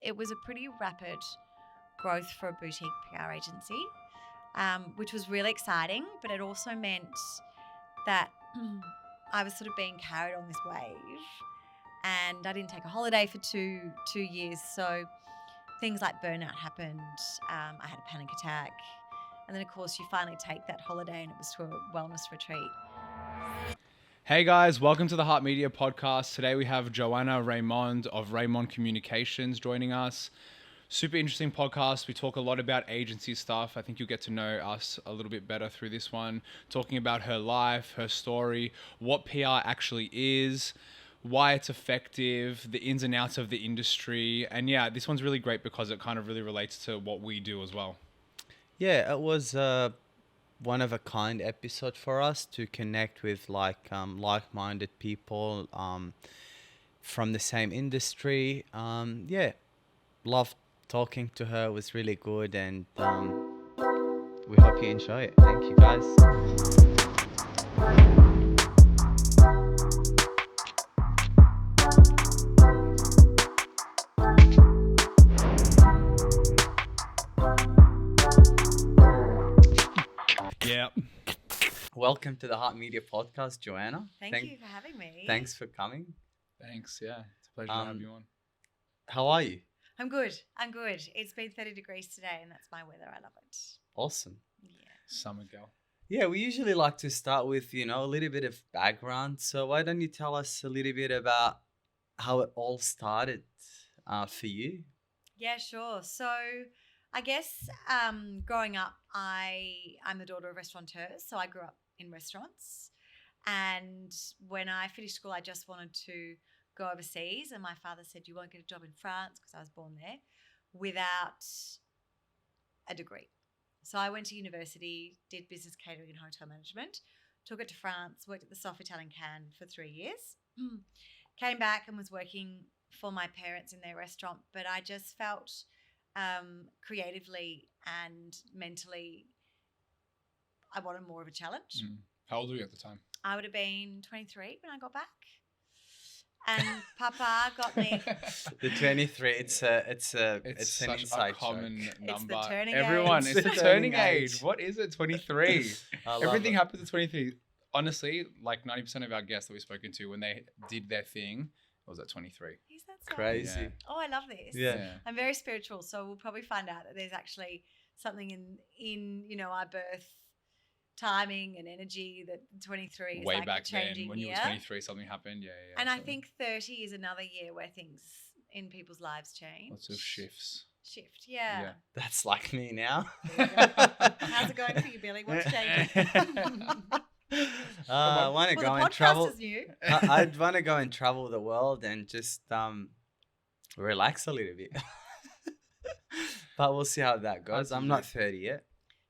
it was a pretty rapid growth for a boutique PR agency, which was really exciting, but it also meant that I was sort of being carried on this wave, and I didn't take a holiday for two years. So things like burnout happened. I had a panic attack. And then, of course, you finally take that holiday and it was to a wellness retreat. Hey guys, welcome to the Heart Media podcast. Today we have Joanna Reymond of Reymond Communications joining us. Super interesting podcast. We talk a lot about agency stuff. I think you'll get to know us a little bit better through this one. Talking about her life, her story, what PR actually is, why it's effective, the ins and outs of the industry. And yeah, this one's really great because it kind of really relates to what we do as well. Yeah, it was one of a kind episode for us to connect with like-minded people from the same industry. Loved talking to her. It was really good, and we hope you enjoy it. Thank you, guys. Yeah. Welcome to the Heart Media podcast, Joanna. Thank you for having me. Thanks for coming. Thanks. Yeah. It's a pleasure to have you on. How are you? I'm good. It's been 30 degrees today and that's my weather. I love it. Awesome. Yeah. Summer girl. Yeah, we usually like to start with, a little bit of background. So why don't you tell us a little bit about how it all started for you? Yeah, sure. So I guess growing up, I'm the daughter of restaurateurs, so I grew up in restaurants. And when I finished school, I just wanted to go overseas, and my father said, "You won't get a job in France," because I was born there, without a degree. So I went to university, did business catering and hotel management, took it to France, worked at the Sofitel in Cannes for 3 years, came back and was working for my parents in their restaurant, but I just felt creatively and mentally I wanted more of a challenge. How old were you at the time? I would have been 23 when I got back, and Papa got me. The 23. It's an such inside a common joke. number. It's the turning Everyone, age. it's the turning age. What is it? 23. Everything it. happens at 23. Honestly, like 90% of our guests that we've spoken to, when they did their thing, it was at 23. Is that so? Crazy. Yeah. Oh, I love this. Yeah. I'm very spiritual, so we'll probably find out that there's actually something in our birth timing and energy that 23 is Way like back a changing then, when you year. were 23, something happened. Yeah. And I absolutely. think 30 is another year where things in people's lives change. Lots of shifts. Shift, yeah. That's like me now. There you go. How's it going for you, Billy? What's changing? I want to Well, go the and podcast travel. is new. I'd want to go and travel the world and just relax a little bit. But we'll see how that goes. I'm not 30 yet.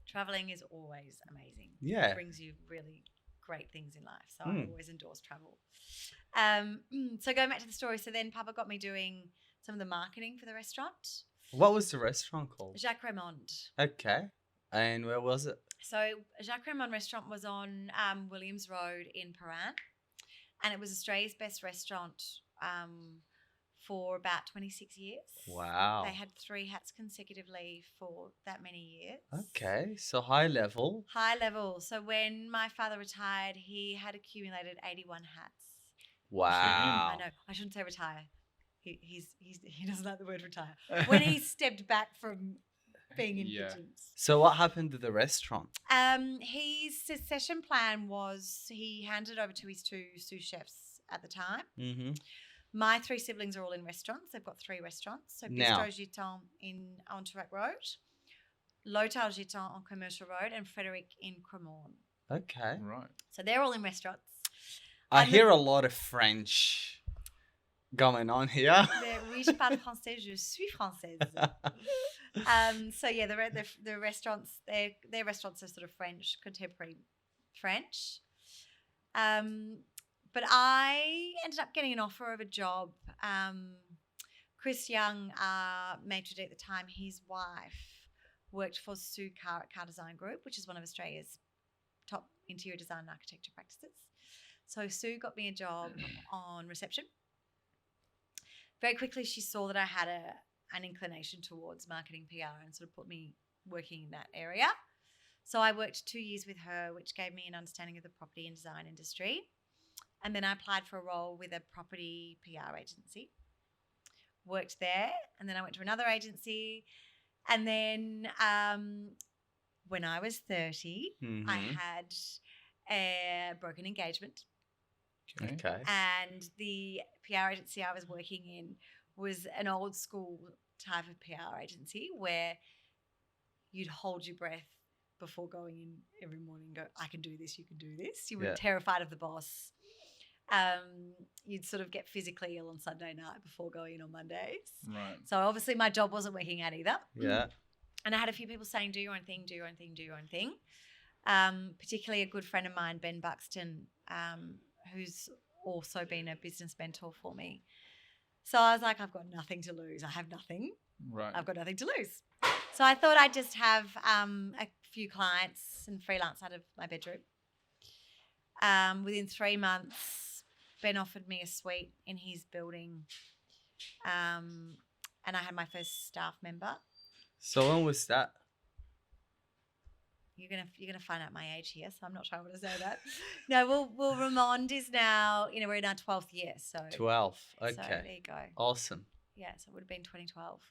Traveling is always amazing. Yeah. It brings you really great things in life. So I always endorse travel. So going back to the story, so then Papa got me doing some of the marketing for the restaurant. What was the restaurant called? Jacques Reymond. Okay. And where was it? So Jacques Reymond restaurant was on Williams Road in Paran. And it was Australia's best restaurant for about 26 years. Wow. They had 3 hats consecutively for that many years. Okay. So high level. High level. So when my father retired, he had accumulated 81 hats. Wow. I know. I shouldn't say retire. He doesn't like the word retire. When he stepped back from being in kitchens. So what happened to the restaurant? His succession plan was he handed over to his 2 sous chefs at the time. Mm-hmm. My 3 siblings are all in restaurants. They've got 3 restaurants. So Now. Bistro Giton on Toorak Road, L'Hôtel Giton on Commercial Road, and Frederic in Cremorne. Okay. Right. So they're all in restaurants. I And hear a lot of French going on here. Oui, je parle français, je suis française. So yeah, the restaurants, their restaurants are sort of French, contemporary French. But I ended up getting an offer of a job. Chris Young, maitre d' at the time, his wife worked for Sue Carr at Car Design Group, which is one of Australia's top interior design and architecture practices. So Sue got me a job on reception. Very quickly, she saw that I had an inclination towards marketing PR and sort of put me working in that area. So I worked 2 years with her, which gave me an understanding of the property and design industry. And then I applied for a role with a property PR agency, worked there, and then I went to another agency. And then when I was 30, I had a broken engagement. Okay. And the PR agency I was working in was an old school type of PR agency where you'd hold your breath before going in every morning and go, I can do this, you can do this. You were terrified of the boss. You'd sort of get physically ill on Sunday night before going in on Mondays. Right. So obviously my job wasn't working out either. Yeah. And I had a few people saying, do your own thing, do your own thing, do your own thing. Particularly a good friend of mine, Ben Buxton, who's also been a business mentor for me. So I was like, I've got nothing to lose. I have nothing. Right. I've got nothing to lose. So I thought I'd just have a few clients and freelance out of my bedroom. Within 3 months, Ben offered me a suite in his building, and I had my first staff member. So when was that? You're gonna find out my age here, so I'm not sure I want to say that. No, Reymond is now, we're in our 12th year, so 12. Okay. So there you go. Awesome. Yeah, so it would have been 2012.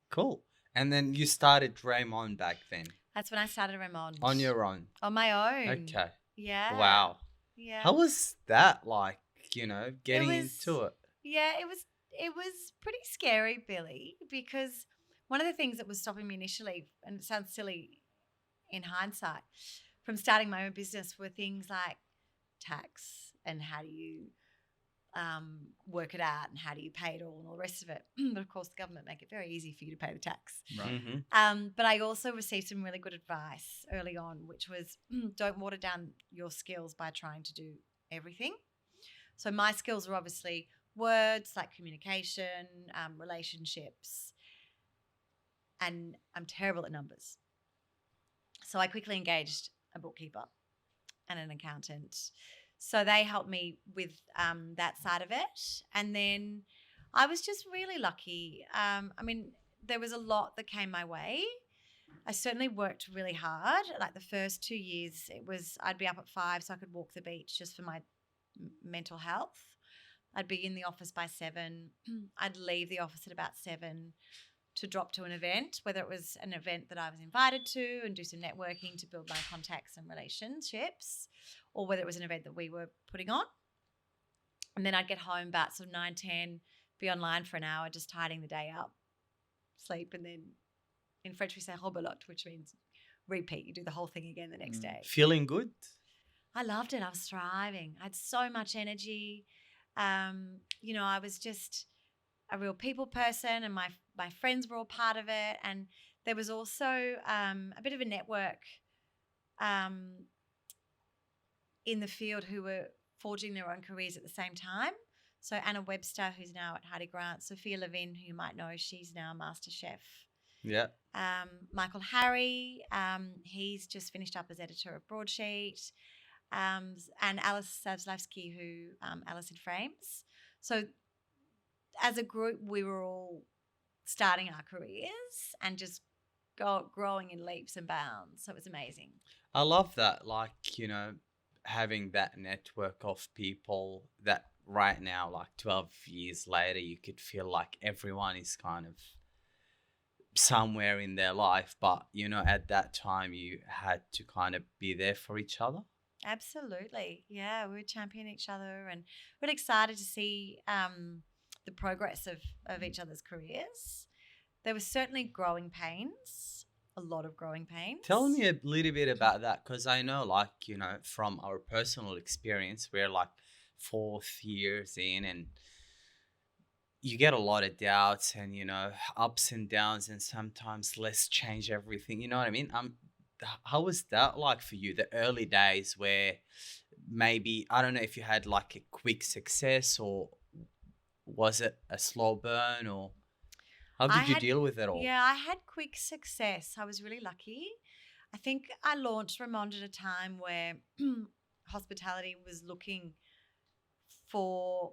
Cool. And then you started Reymond back then? That's when I started Reymond. On your own? On my own. Okay. Yeah. Wow. Yeah. How was that like, getting into it? Yeah, it was pretty scary, Billy, because one of the things that was stopping me initially, and it sounds silly in hindsight, from starting my own business were things like tax and how do you work it out and how do you pay it all and all the rest of it. But of course, the government make it very easy for you to pay the tax. Right. Mm-hmm. But I also received some really good advice early on, which was don't water down your skills by trying to do everything. So my skills are obviously words, like communication, relationships, and I'm terrible at numbers. So I quickly engaged a bookkeeper and an accountant. So they helped me with that side of it. And then I was just really lucky. There was a lot that came my way. I certainly worked really hard. Like the first 2 years, I'd be up at 5 so I could walk the beach just for my mental health. I'd be in the office by 7. I'd leave the office at about 7 to drop to an event, whether it was an event that I was invited to and do some networking to build my contacts and relationships, or whether it was an event that we were putting on. And then I'd get home about sort of 9, 10, be online for an hour, just tidying the day up, sleep, and then in French we say rebelote, which means repeat. You do the whole thing again the next day. Feeling good? I loved it. I was thriving. I had so much energy. I was just a real people person, and my friends were all part of it. And there was also a bit of a network in the field who were forging their own careers at the same time. So Anna Webster, who's now at Hardy Grant, Sophia Levin, who you might know, she's now a master chef. Yeah. Michael Harry, he's just finished up as editor of Broadsheet. And Alice Savslavsky, who Alice in Frames. So as a group, we were all starting our careers and just growing in leaps and bounds. So it was amazing. I love that, having that network of people that right now, 12 years later, you could feel like everyone is kind of somewhere in their life. But, at that time, you had to kind of be there for each other. Absolutely. Yeah, we would champion each other, and we're excited to see the progress of each other's careers. There was certainly growing pains, a lot of growing pains. Tell me a little bit about that, because I know, from our personal experience, we're 4th years in, and you get a lot of doubts and, ups and downs, and sometimes let's change everything. You know what I mean? How was that like for you, the early days where maybe, I don't know if you had a quick success, or was it a slow burn, or how did you deal with it all? Yeah, I had quick success. I was really lucky. I think I launched Reymond at a time where hospitality was looking for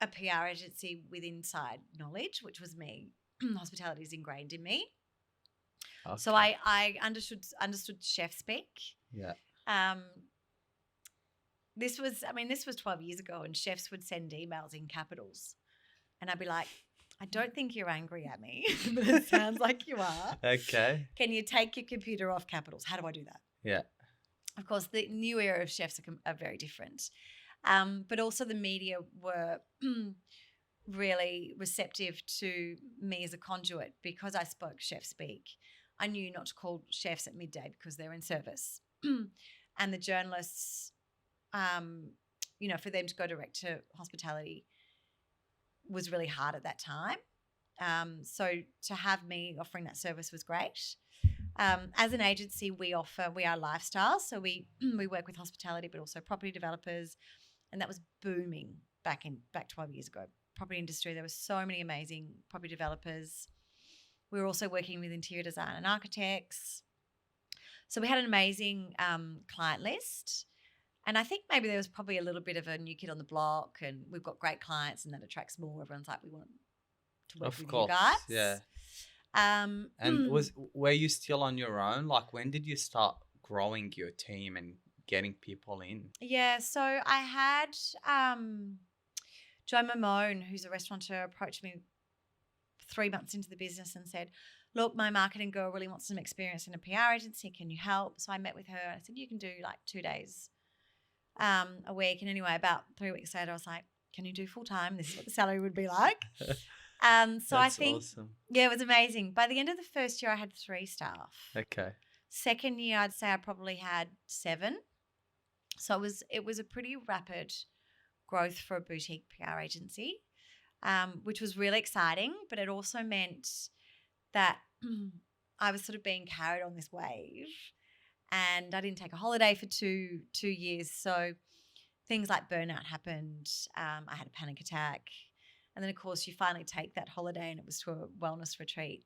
a PR agency with inside knowledge, which was me. Hospitality is ingrained in me. So Okay. I understood chef speak. Yeah. This was 12 years ago, and chefs would send emails in capitals. And I'd be like, I don't think you're angry at me, but it sounds like you are. Okay. Can you take your computer off capitals? How do I do that? Yeah. Of course, the new era of chefs are very different. But also the media were really receptive to me as a conduit because I spoke chef speak. I knew not to call chefs at midday because they're in service. And the journalists, for them to go direct to hospitality was really hard at that time. So to have me offering that service was great. As an agency, we are lifestyle. So we work with hospitality, but also property developers. And that was booming back 12 years ago. Property industry, there were so many amazing property developers. We were also working with interior design and architects. So we had an amazing client list. And I think maybe there was probably a little bit of a new kid on the block, and we've got great clients, and that attracts more. Everyone's like, we want to work with you guys. Yeah. And Were you still on your own? Like, when did you start growing your team and getting people in? Yeah, so I had Joanna Reymond, who's a restaurateur, approached me 3 months into the business and said, look, my marketing girl really wants some experience in a PR agency. Can you help? So I met with her and I said, you can do like 2 days a week. And anyway, about 3 weeks later, I was like, can you do full time? This is what the salary would be like. So I think, awesome. yeah, it was amazing. By the end of the first year, I had 3 staff. Okay. Second year, I'd say I probably had 7. So it was a pretty rapid growth for a boutique PR agency, which was really exciting. But it also meant that I was sort of being carried on this wave, and I didn't take a holiday for two years. So things like burnout happened. I had a panic attack. And then, of course, you finally take that holiday, and it was to a wellness retreat.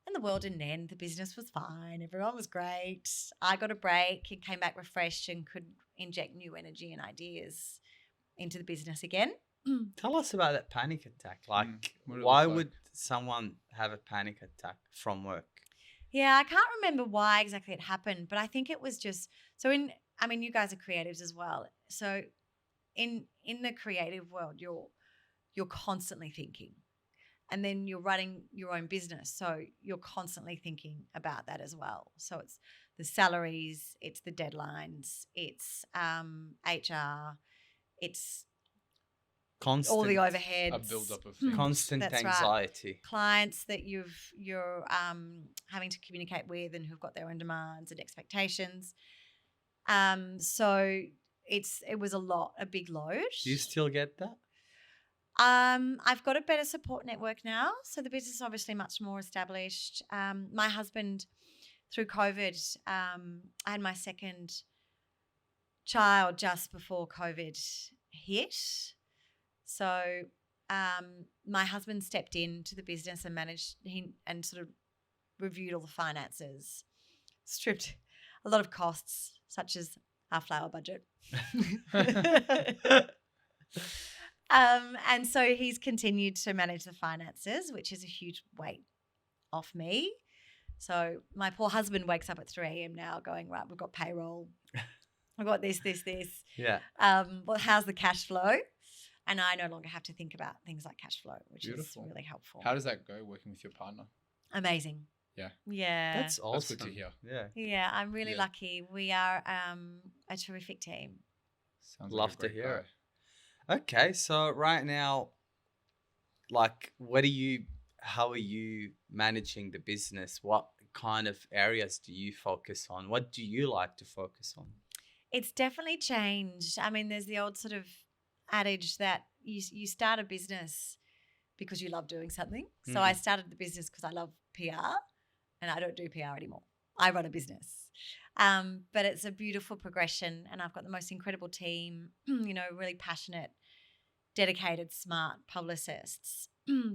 And the world didn't end. The business was fine. Everyone was great. I got a break and came back refreshed and could inject new energy and ideas into the business again. Tell us about that panic attack. Like, what it why looked like. would someone have a panic attack from work? Yeah, I can't remember why exactly it happened, but I think it was just you guys are creatives as well. So in the creative world, you're constantly thinking. And then you're running your own business. So you're constantly thinking about that as well. So it's the salaries, it's the deadlines, it's HR, it's Constant. all the overheads. A build-up of things. Constant That's right. anxiety. Clients that you're having to communicate with and who've got their own demands and expectations. So it was a big load. Do you still get that? I've got a better support network now. So the business is obviously much more established. My husband, through COVID, I had my second child just before COVID hit. So my husband stepped into the business and and sort of reviewed all the finances, stripped a lot of costs, such as our flour budget. And so he's continued to manage the finances, which is a huge weight off me. So my poor husband wakes up at 3 a.m. now going, right, we've got payroll. I've got this. Yeah. Well, how's the cash flow? And I no longer have to think about things like cash flow, which Beautiful. is really helpful. How does that go working with your partner? Amazing. Yeah. Yeah. That's awesome. That's good to hear. Yeah. Yeah, I'm really Yeah. lucky. We are a terrific team. Sounds Love like a to great hear guy. it. Okay, so right now, like, how are you managing the business? What kind of areas do you focus on? What do you like to focus on? It's definitely changed. I mean, there's the old sort of adage that you start a business because you love doing something. So I started the business because I love PR, and I don't do PR anymore. I run a business. But it's a beautiful progression, and I've got the most incredible team, really passionate, dedicated, smart publicists.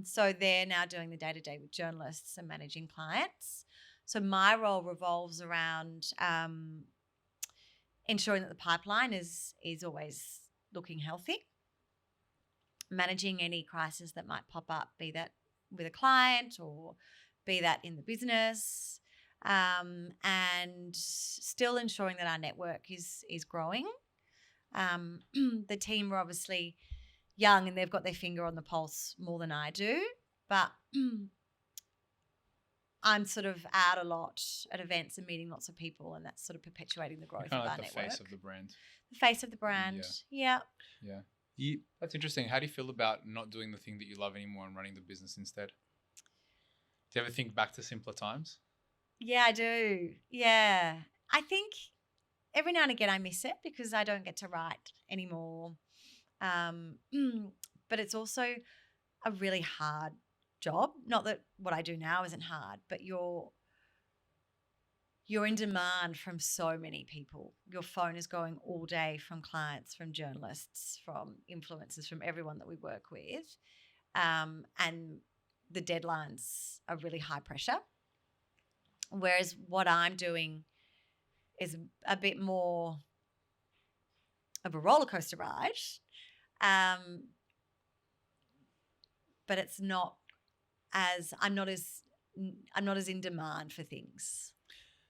So they're now doing the day-to-day with journalists and managing clients. So my role revolves around ensuring that the pipeline is always looking healthy. managing any crisis that might pop up, be that with a client or be that in the business, and still ensuring that our network is growing. The team are obviously young and they've got their finger on the pulse more than I do, but I'm sort of out a lot at events and meeting lots of people, and that's sort of perpetuating the growth of Kind of our like the network. face of the brand. The face of the brand. Yeah. Yeah. That's interesting. How do you feel about not doing the thing that you love anymore and running the business instead? Do you ever think back to simpler times? Yeah, I do. Yeah. I think every now and again I miss it because I don't get to write anymore. But it's also a really hard job. Not that what I do now isn't hard, but you're in demand from so many people. Your phone is going all day from clients, from journalists, from influencers, from everyone that we work with. And the deadlines are really high pressure. Whereas what I'm doing is a bit more of a roller coaster ride. But it's not as I'm not as in demand for things.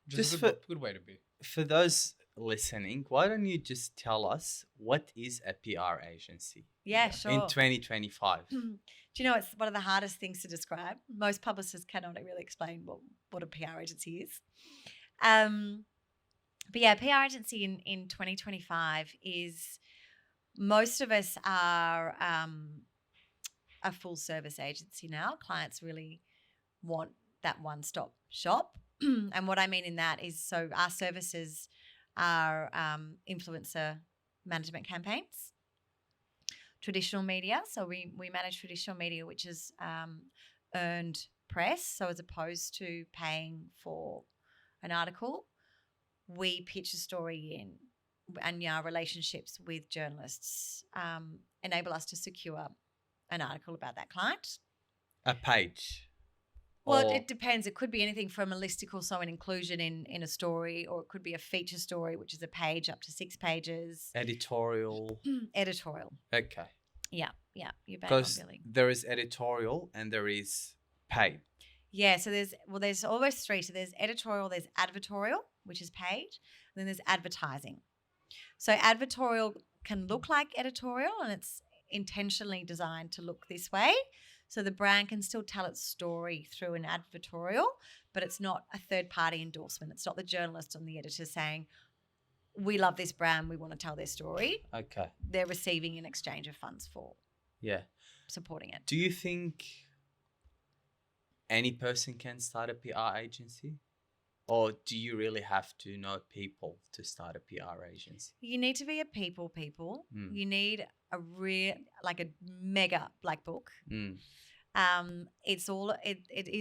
Just a good way to be. For those listening, why don't you just tell us what is a PR agency? Yeah, sure. In 2025. Do you know it's one of the hardest things to describe? Most publicists cannot really explain what a PR agency is. But yeah, PR agency in 2025 is, most of us are a full service agency now. Clients really want that one-stop shop. And what I mean in that is, so our services are influencer management campaigns, traditional media. So we manage traditional media, which is earned press. So as opposed to paying for an article, we pitch a story in, and our relationships with journalists enable us to secure an article about that client. A page. Well, it depends. It could be anything from a listicle, so an inclusion in a story, or it could be a feature story, which is a page up to 6 pages. Editorial. Editorial. Okay. Yeah. You bang on, Because Billy. there is editorial and there is paid. Yeah, so there's almost 3. So there's editorial, there's advertorial, which is paid, and then there's advertising. So advertorial can look like editorial, and it's intentionally designed to look this way. So the brand can still tell its story through an advertorial, but it's not a third-party endorsement. It's not the journalist and the editor saying, we love this brand, we want to tell their story. Okay. They're receiving an exchange of funds for supporting it. Do you think any person can start a PR agency? Or do you really have to know people to start a PR agency? You need to be a people. You need a mega black book. It is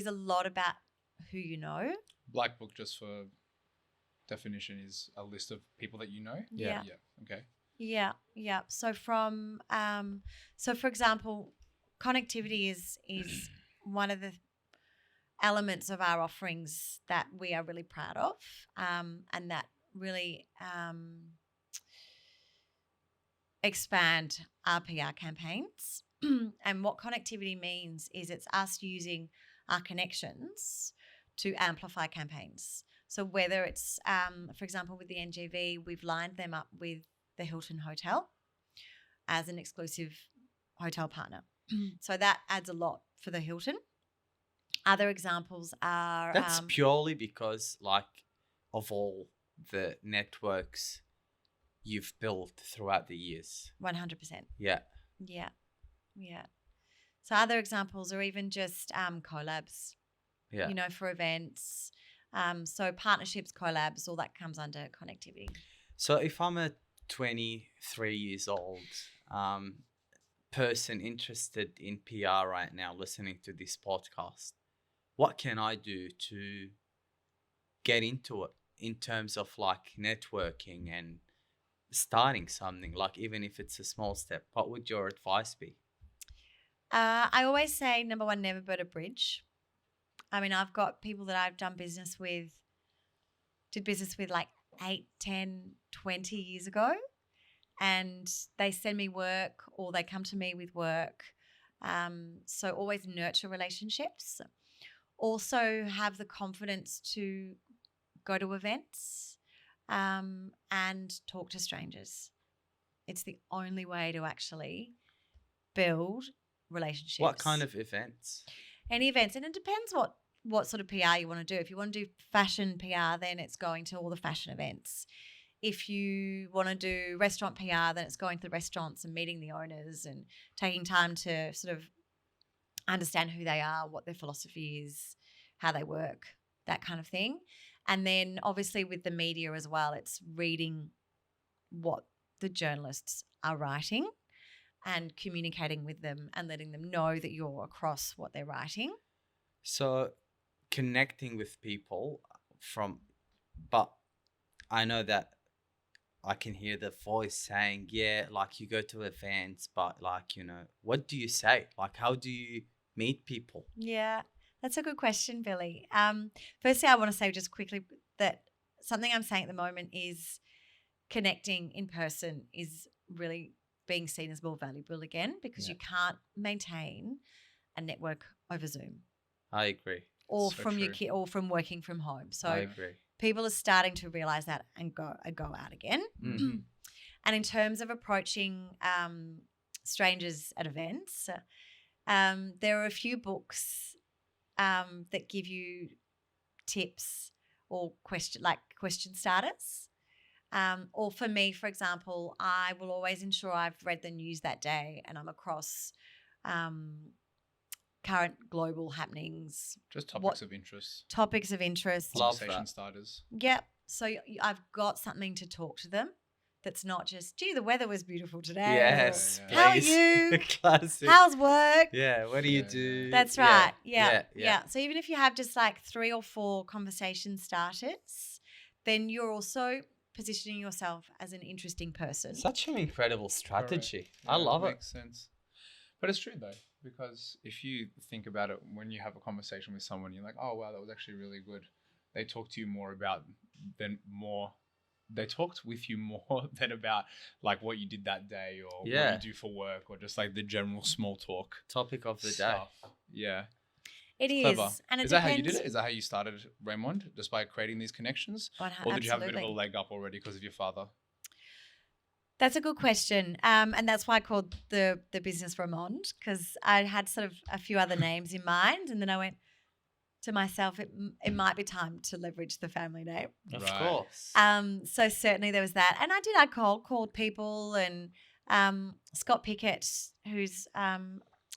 a lot about who you know. Black book, just for definition, is a list of people that you know. Yeah. Okay. Yeah. So for example, connectivity is one of the elements of our offerings that we are really proud of, and that really expand our PR campaigns. And what connectivity means is it's us using our connections to amplify campaigns. So whether it's, for example, with the NGV, we've lined them up with the Hilton Hotel as an exclusive hotel partner. So that adds a lot for the Hilton. Other examples are... That's purely because, of all the networks you've built throughout the years. 100%. Yeah. So other examples are even just collabs, for events. So partnerships, collabs, all that comes under connectivity. So if I'm a 23 years old person interested in PR right now, listening to this podcast, what can I do to get into it in terms of networking and starting something, even if it's a small step? What would your advice be? I always say, number one, never burn a bridge. I mean, I've got people that I've did business with 8, 10, 20 years ago. and they send me work or they come to me with work. So always nurture relationships. Also have the confidence to go to events and talk to strangers. It's the only way to actually build relationships. What kind of events? Any events, and it depends what sort of PR you want to do. If you want to do fashion PR, then it's going to all the fashion events. If you want to do restaurant PR, then it's going to the restaurants and meeting the owners and taking time to sort of understand who they are, what their philosophy is, how they work, that kind of thing. And then obviously with the media as well, it's reading what the journalists are writing and communicating with them and letting them know that you're across what they're writing. So connecting with people but I know that I can hear the voice saying, yeah, like you go to events, but like, what do you say? Like, how do you meet people? Yeah, that's a good question, Billy. Firstly, I want to say just quickly that something I'm saying at the moment is connecting in person is really being seen as more valuable again, because you can't maintain a network over Zoom. I agree. Or So from your true. kid, or from working from home. I So agree. people are starting to realize that and go out again. Mhm. And in terms of approaching strangers at events, there are a few books that give you tips or question starters. Or for me, for example, I will always ensure I've read the news that day and I'm across current global happenings. Just topics of interest. Topics of interest. Love Conversation that. starters. Yep. So I've got something to talk to them that's not just, gee, the weather was beautiful today. Yes. Yeah. How are please. you? Classic. How's work? Yeah. What do you Yeah, do? That's Yeah, right. Yeah. Yeah. So even if you have just like 3 or 4 conversation starters, then you're also positioning yourself as an interesting person. Such an incredible strategy. Yeah, I love it. Makes sense. But it's true though, because if you think about it, when you have a conversation with someone, you're like, oh wow, that was actually really good. They talk to you they talked with you more than about like what you did that day or Yeah. what you do for work or just like the general small talk Topic of the day. stuff. Yeah. It is. Clever. And it Is depends. that how you did it? Is that how you started Reymond, just by creating these connections? Or did you have a bit of a Absolutely. leg up already because of your father? That's a good question. And that's why I called the business Reymond, because I had sort of a few other names in mind. And then I went to myself, it might be time to leverage the family name. Of Right. course. So certainly there was that. And I called people, and Scott Pickett, who's a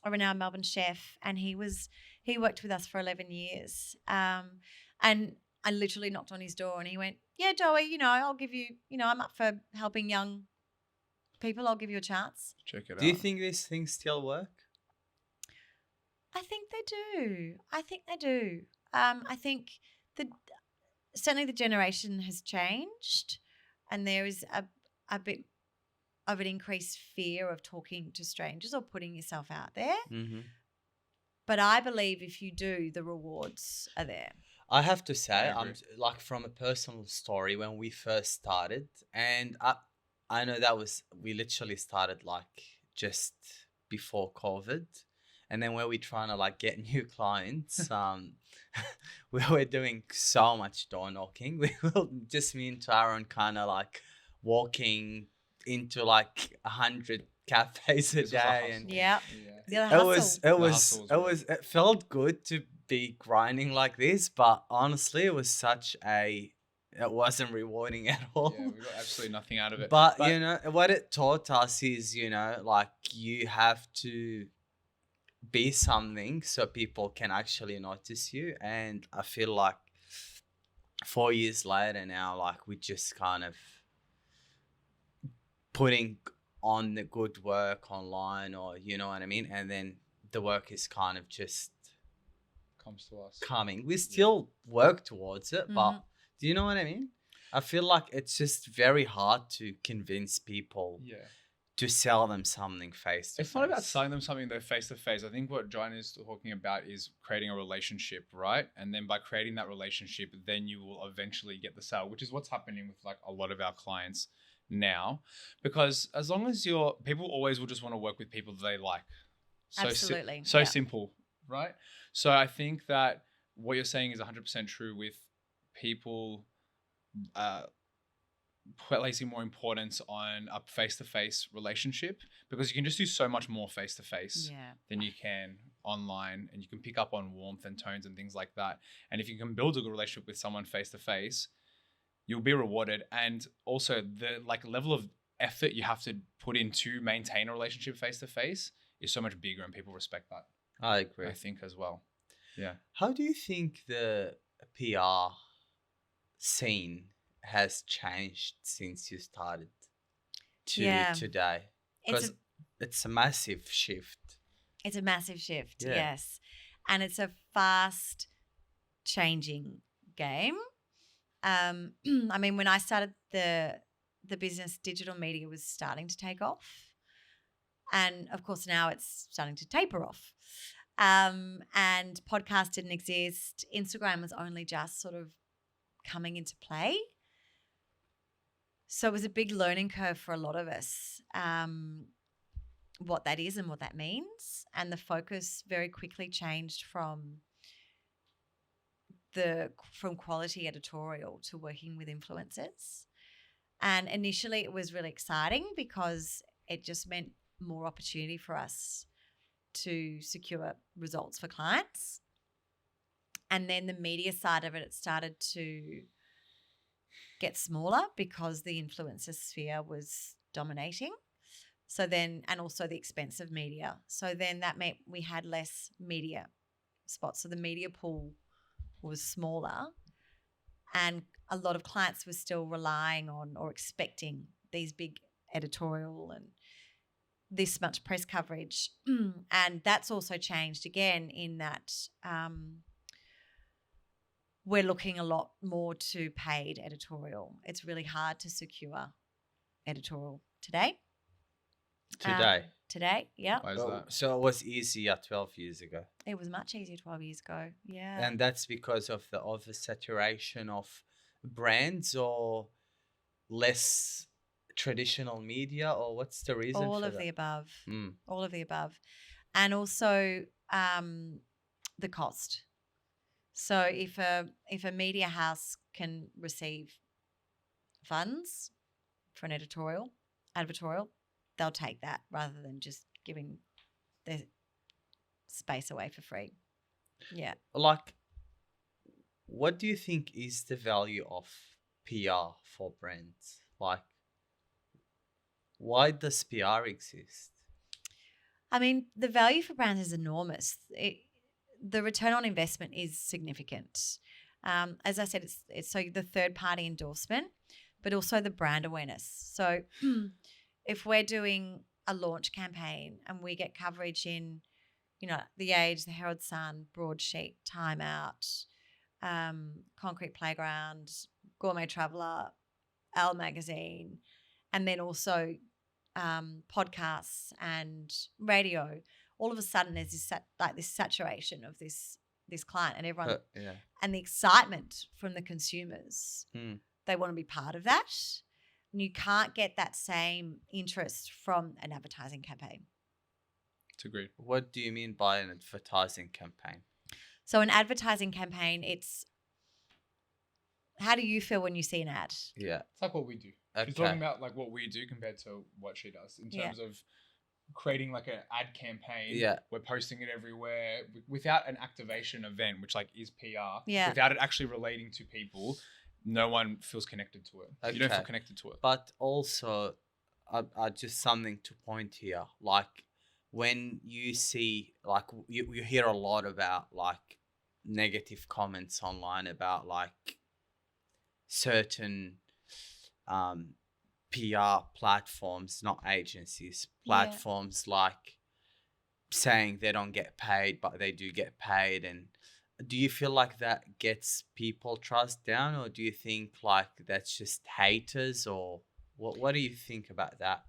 renowned Melbourne chef, and he worked with us for 11 years. And I literally knocked on his door and he went, yeah, Joey, I'll give you, I'm up for helping young people. I'll give you a chance. Check it out. Do you think these things still work? I think they do. I think certainly the generation has changed, and there is a bit of an increased fear of talking to strangers or putting yourself out there. Mm-hmm. But I believe if you do, the rewards are there. I have to say, I agree. like from a personal story when we first started, and I know we literally started like just before COVID. And then when we're trying to like get new clients, we were doing so much door knocking. We will just me and Tyrone kind of like walking into like 100 cafes a This was a day, hustle. and Yeah. Yeah. The hustle. it felt good to be grinding like this, but honestly, it wasn't rewarding at all. Yeah, we got absolutely nothing out of it. But what it taught us is, like you have to be something so people can actually notice you. And I feel like 4 years later now, like we just kind of putting on the good work online, or you know what I mean, and then the work is kind of just comes to us. coming. We still work towards it, but do you know what I mean? I feel like it's just very hard to convince people to sell them something face to face. It's not about selling them something though face to face. I think what Joanna is talking about is creating a relationship, right? And then by creating that relationship, then you will eventually get the sale, which is what's happening with like a lot of our clients now, because as long as people always will just want to work with people that they like. Absolutely. So simple, right? So I think that what you're saying is 100% true with people placing more importance on a face-to-face relationship, because you can just do so much more face-to-face than you can online, and you can pick up on warmth and tones and things like that. And if you can build a good relationship with someone face-to-face, you'll be rewarded. And also the level of effort you have to put in to maintain a relationship face-to-face is so much bigger, and people respect that. I agree. I think as well. Yeah. How do you think the PR scene has changed since you started to today? Because it's a massive shift. It's a massive shift, yes. And it's a fast changing game. I mean, when I started the business, digital media was starting to take off. And of course now it's starting to taper off. And podcast didn't exist. Instagram was only just sort of coming into play. So it was a big learning curve for a lot of us, what that is and what that means. And the focus very quickly changed from quality editorial to working with influencers. And initially it was really exciting because it just meant more opportunity for us to secure results for clients. And then the media side of it started to get smaller because the influencer sphere was dominating. So then, and also the expense of media. So then that meant we had less media spots. So the media pool was smaller, and a lot of clients were still relying on or expecting these big editorial and this much press coverage. And that's also changed again in that we're looking a lot more to paid editorial. It's really hard to secure editorial today. Today, yeah. Why is that? So it was easier 12 years ago. It was much easier 12 years ago, yeah. And that's because of the oversaturation of brands, or less traditional media, or what's the reason All for of that? the above. All of the above. And also the cost. So if a media house can receive funds for an advertorial, they'll take that rather than just giving their space away for free. Yeah. Like, what do you think is the value of PR for brands? Like, why does PR exist? I mean, the value for brands is enormous. The return on investment is significant. As I said, it's so the third-party endorsement, but also the brand awareness. So if we're doing a launch campaign and we get coverage in, The Age, the Herald Sun, Broadsheet, Time Out, Concrete Playground, Gourmet Traveller, Elle Magazine, and then also podcasts and radio, all of a sudden there's this saturation of this client, and everyone and the excitement from the consumers. They want to be part of that. And you can't get that same interest from an advertising campaign. It's agreed. What do you mean by an advertising campaign? So an advertising campaign, it's how do you feel when you see an ad? Yeah. It's like what we do. Okay. She's talking about like what we do compared to what she does in terms of creating like an ad campaign. Yeah. We're posting it everywhere without an activation event, which like is PR. Yeah. Without it actually relating to people, no one feels connected to it. Okay. You don't feel connected to it. But also, just something to point here. Like, when you see, like, you hear a lot about like negative comments online about like certain PR platforms, not agencies, platforms like saying they don't get paid, but they do get paid. And do you feel like that gets people trust down, or do you think like that's just haters, or what do you think about that?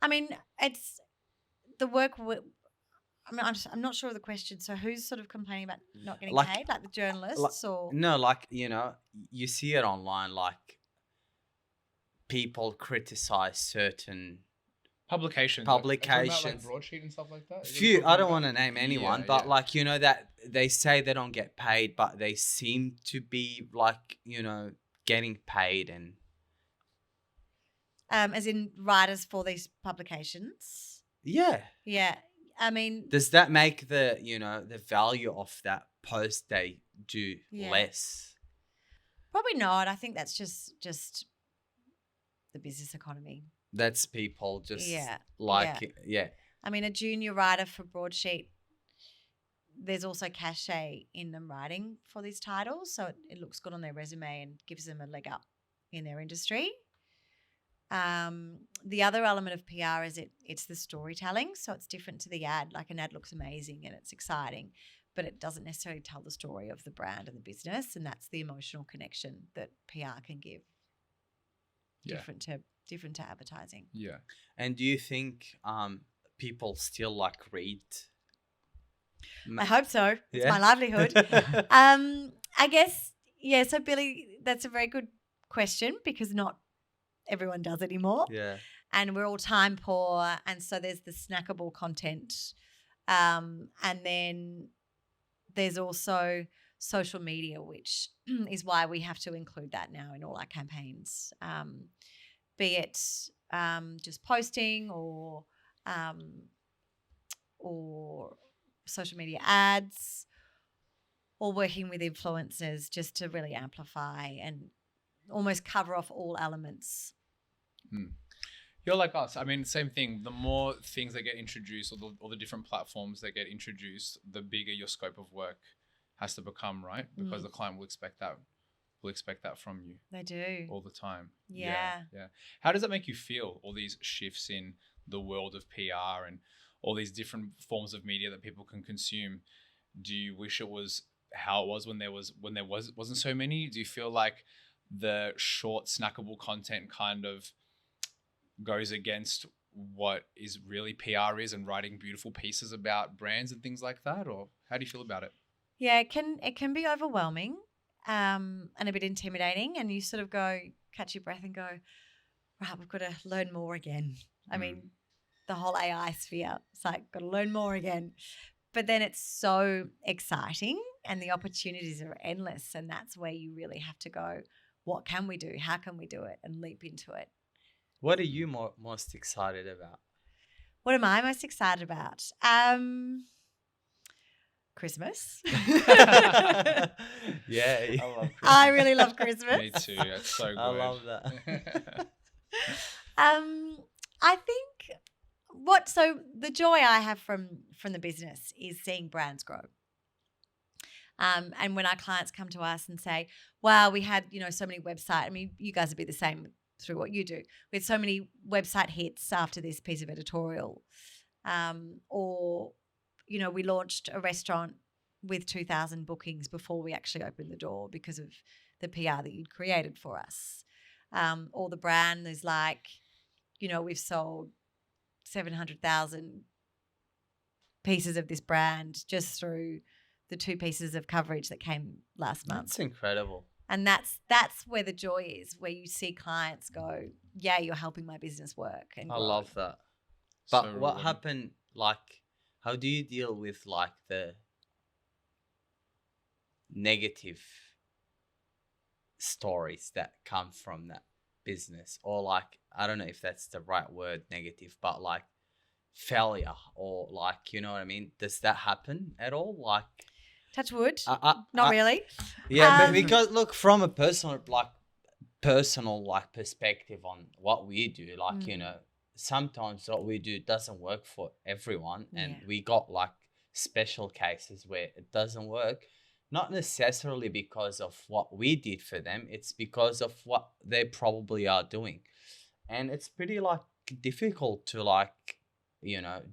I mean, it's the work. I'm not sure of the question. So who's sort of complaining about not getting paid? Like the journalists or? No, like, you see it online, like people criticize certain Publications. Publications. Like broadsheet and stuff like that. Is that what few. you're I talking don't about? want to name anyone, Yeah, but yeah. like, you know, that they say they don't get paid, but they seem to be like, you know, getting paid. And As in writers for these publications. yeah, Yeah. I mean, does that make the, you know, the value of that post they do Yeah. less? probably not. I think that's just the business economy. That's people just Yeah, like, yeah. I mean, a junior writer for broadsheet, there's also cachet in them writing for these titles, so it looks good on their resume and gives them a leg up in their industry. The other element of PR is it's the storytelling, so it's different to the ad. Like an ad looks amazing and it's exciting, but it doesn't necessarily tell the story of the brand and the business, and that's the emotional connection that PR can give. Yeah. Different to advertising. Yeah. And do you think people still like read? I hope so. It's Yeah. my livelihood. I guess, yeah. So Billy, that's a very good question because not everyone does anymore. Yeah. And we're all time poor, and so there's the snackable content, and then there's also social media, which is why we have to include that now in all our campaigns, be it just posting or social media ads, or working with influencers just to really amplify and almost cover off all elements. You're like us. I mean, same thing. The more things that get introduced, or the different platforms that get introduced, the bigger your scope of work has to become, right? Because the client will expect that from you They do. all the time. Yeah. Yeah. How does that make you feel? All these shifts in the world of PR and all these different forms of media that people can consume. Do you wish it was how it was when there wasn't so many? Do you feel like the short snackable content kind of goes against what is really PR is and writing beautiful pieces about brands and things like that? Or how do you feel about it? Yeah, it can be overwhelming and a bit intimidating, and you sort of catch your breath and go, right, we've got to learn more again. I mean, the whole AI sphere, it's like, got to learn more again. But then it's so exciting and the opportunities are endless, and that's where you really have to go, what can we do? How can we do it? And leap into it. What are you most excited about? What am I most excited about? Christmas. Yeah. I love Christmas. I really love Christmas. Me too. It's so good. I love that. I think so the joy I have from the business is seeing brands grow. And when our clients come to us and say, wow, we had, so many website, I mean, you guys would be the same through what you do. We had so many website hits after this piece of editorial. Or, we launched a restaurant with 2,000 bookings before we actually opened the door because of the PR that you'd created for us. Or the brand is like, we've sold 700,000 pieces of this brand just through the 2 pieces of coverage that came last month. That's incredible. And that's where the joy is, where you see clients go, yeah, you're helping my business work. And I grow. love that. So But what rewarding. happened, like, how do you deal with, like, the negative stories that come from that business? Or, like, I don't know if that's the right word, negative, but, like, failure or, like, you know what I mean? Does that happen at all? Like, Touch wood. Not really. Yeah, but because look, from a personal perspective on what we do, like, sometimes what we do doesn't work for everyone, and we got like special cases where it doesn't work, not necessarily because of what we did for them, it's because of what they probably are doing. And it's pretty like difficult to like,